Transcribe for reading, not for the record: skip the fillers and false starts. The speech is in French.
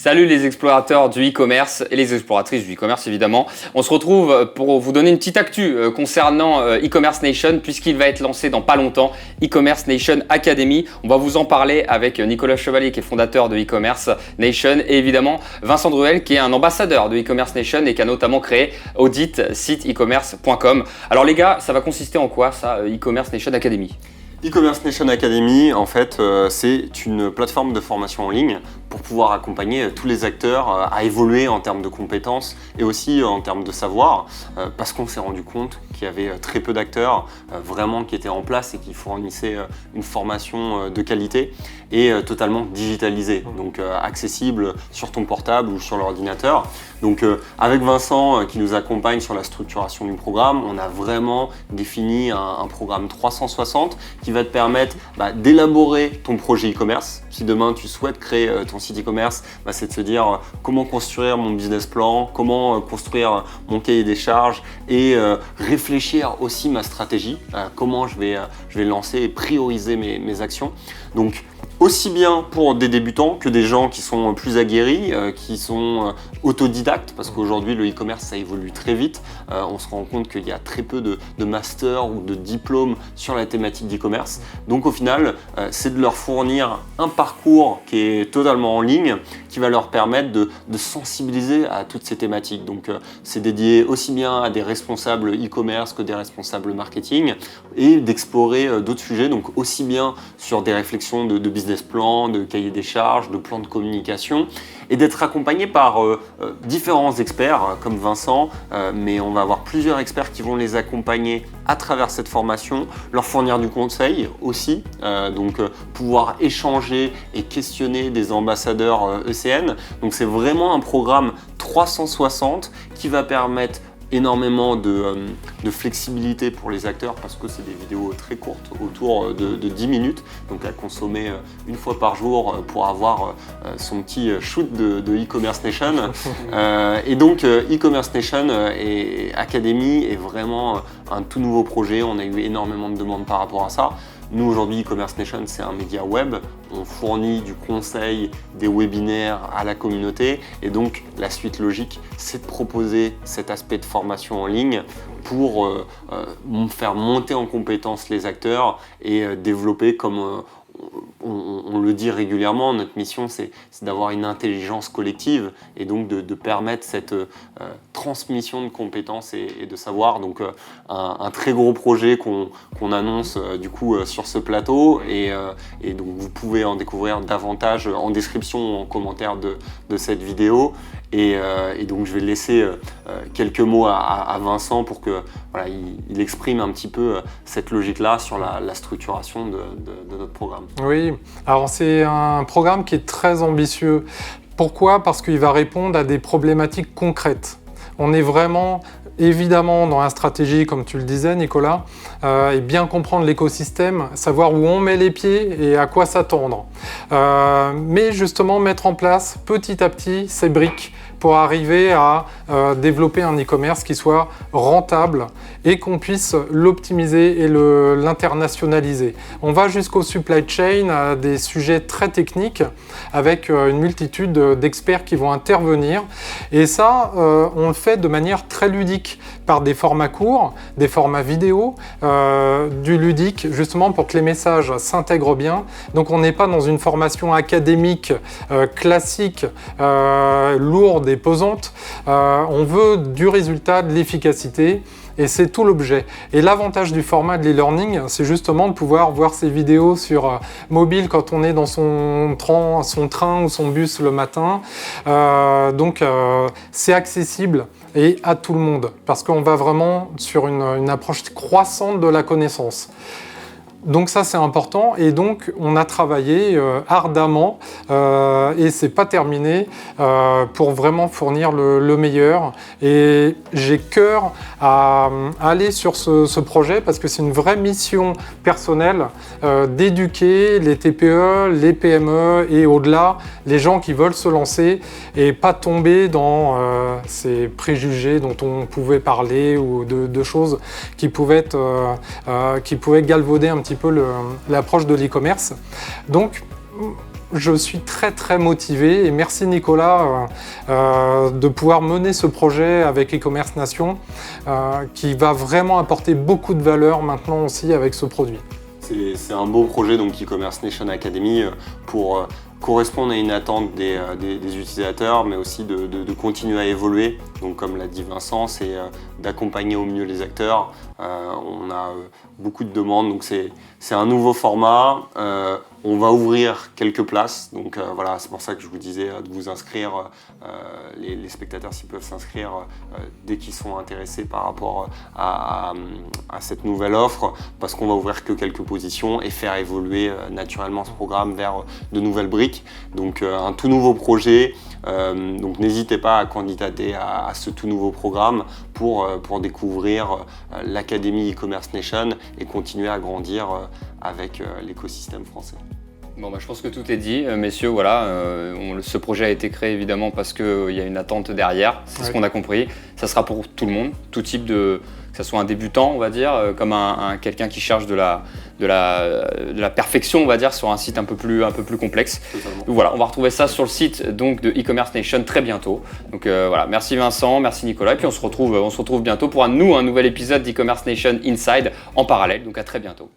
Salut les explorateurs du e-commerce et les exploratrices du e-commerce évidemment. On se retrouve pour vous donner une petite actu concernant e-commerce Nation puisqu'il va être lancé dans pas longtemps, e-commerce Nation Academy. On va vous en parler avec Nicolas Chevalier qui est fondateur de e-commerce Nation et évidemment Vincent Druel qui est un ambassadeur de e-commerce Nation et qui a notamment créé Audit site e-commerce.com. Alors les gars, ça va consister en quoi ça, e-commerce Nation Academy? E-commerce Nation Academy, en fait, c'est une plateforme de formation en ligne pour pouvoir accompagner tous les acteurs à évoluer en termes de compétences et aussi en termes de savoir, parce qu'on s'est rendu compte qu'il y avait très peu d'acteurs vraiment qui étaient en place et qui fournissaient une formation de qualité et totalement digitalisée, donc accessible sur ton portable ou sur l'ordinateur. Donc avec Vincent qui nous accompagne sur la structuration du programme, on a vraiment défini un programme 360 qui va te permettre d'élaborer ton projet e-commerce. Si demain tu souhaites créer ton site e-commerce, c'est de se dire comment construire mon business plan, comment construire mon cahier des charges et réfléchir aussi ma stratégie, comment je vais lancer et prioriser mes actions. Donc aussi bien pour des débutants que des gens qui sont plus aguerris, qui sont autodidactes, parce qu'aujourd'hui le e-commerce ça évolue très vite. On se rend compte qu'il y a très peu de masters ou de diplômes sur la thématique d'e-commerce. Donc au final, c'est de leur fournir un parcours qui est totalement en ligne, qui va leur permettre de sensibiliser à toutes ces thématiques. Donc c'est dédié aussi bien à des responsables e-commerce que des responsables marketing et d'explorer d'autres sujets, donc aussi bien sur des réflexions de business plan, de cahier des charges, de plan de communication et d'être accompagné par différents experts comme Vincent, mais on va avoir plusieurs experts qui vont les accompagner à travers cette formation, leur fournir du conseil aussi, donc pouvoir échanger et questionner des ambassadeurs ECN. Donc c'est vraiment un programme 360 qui va permettre énormément de flexibilité pour les acteurs parce que c'est des vidéos très courtes, autour de 10 minutes, donc à consommer une fois par jour pour avoir son petit shoot de e-commerce Nation. Et donc e-commerce Nation et Academy est vraiment un tout nouveau projet. On a eu énormément de demandes par rapport à ça. Nous aujourd'hui, e-commerce Nation, c'est un média web. On fournit du conseil, des webinaires à la communauté et donc la suite logique, c'est de proposer cet aspect de formation en ligne pour faire monter en compétence les acteurs et développer comme on le dit régulièrement, notre mission c'est d'avoir une intelligence collective et donc de permettre cette transmission de compétences et de savoir. Donc un très gros projet qu'on annonce du coup sur ce plateau et donc vous pouvez en découvrir davantage en description ou en commentaire de cette vidéo. Et donc je vais laisser quelques mots à Vincent pour que voilà, il exprime un petit peu cette logique-là sur la structuration de notre programme. Oui, alors c'est un programme qui est très ambitieux. Pourquoi ? Parce qu'il va répondre à des problématiques concrètes. On est vraiment évidemment dans la stratégie, comme tu le disais Nicolas, et bien comprendre l'écosystème, savoir où on met les pieds et à quoi s'attendre. Mais justement mettre en place petit à petit ces briques pour arriver à développer un e-commerce qui soit rentable et qu'on puisse l'optimiser et l'internationaliser. On va jusqu'au supply chain, à des sujets très techniques avec une multitude d'experts qui vont intervenir. Et ça, on le fait de manière très ludique par des formats courts, des formats vidéo, du ludique justement pour que les messages s'intègrent bien. Donc on n'est pas dans une formation académique classique, lourde et pesante. On veut du résultat, de l'efficacité. Et c'est tout l'objet. Et l'avantage du format de l'e-learning, c'est justement de pouvoir voir ces vidéos sur mobile quand on est dans son train ou son bus le matin. Donc c'est accessible et à tout le monde parce qu'on va vraiment sur une approche croissante de la connaissance. Donc ça c'est important et donc on a travaillé ardemment et c'est pas terminé pour vraiment fournir le meilleur et j'ai cœur à aller sur ce projet parce que c'est une vraie mission personnelle d'éduquer les TPE, les PME et au-delà les gens qui veulent se lancer et pas tomber dans ces préjugés dont on pouvait parler ou de choses qui pouvaient galvauder un petit peu l'approche de l'e-commerce. Donc je suis très très motivé et merci Nicolas de pouvoir mener ce projet avec e-commerce Nation qui va vraiment apporter beaucoup de valeur maintenant aussi avec ce produit. C'est un beau projet, donc e-commerce Nation Academy, pour correspondre à une attente des utilisateurs, mais aussi de continuer à évoluer. Donc comme l'a dit Vincent, c'est d'accompagner au mieux les acteurs. On a beaucoup de demandes, donc c'est un nouveau format. On va ouvrir quelques places, donc voilà, c'est pour ça que je vous disais de vous inscrire. Les spectateurs s'ils peuvent s'inscrire dès qu'ils sont intéressés par rapport à cette nouvelle offre, parce qu'on va ouvrir que quelques positions et faire évoluer naturellement ce programme vers de nouvelles briques. Donc un tout nouveau projet, donc n'hésitez pas à candidater à ce tout nouveau programme pour découvrir l'Académie e-commerce Nation et continuer à grandir avec l'écosystème français. Bon, je pense que tout est dit, messieurs. Voilà, ce projet a été créé évidemment parce qu'il y a une attente derrière, c'est ce qu'on a compris. Ça sera pour tout le monde, tout type que ce soit un débutant, on va dire, comme quelqu'un qui cherche de la perfection, on va dire, sur un site un peu plus complexe. Totalement. Donc voilà, on va retrouver ça sur le site donc, de e-commerce Nation très bientôt. Donc voilà, merci Vincent, merci Nicolas, et puis on se retrouve bientôt pour un nouvel épisode d'e-commerce Nation Inside en parallèle. Donc à très bientôt.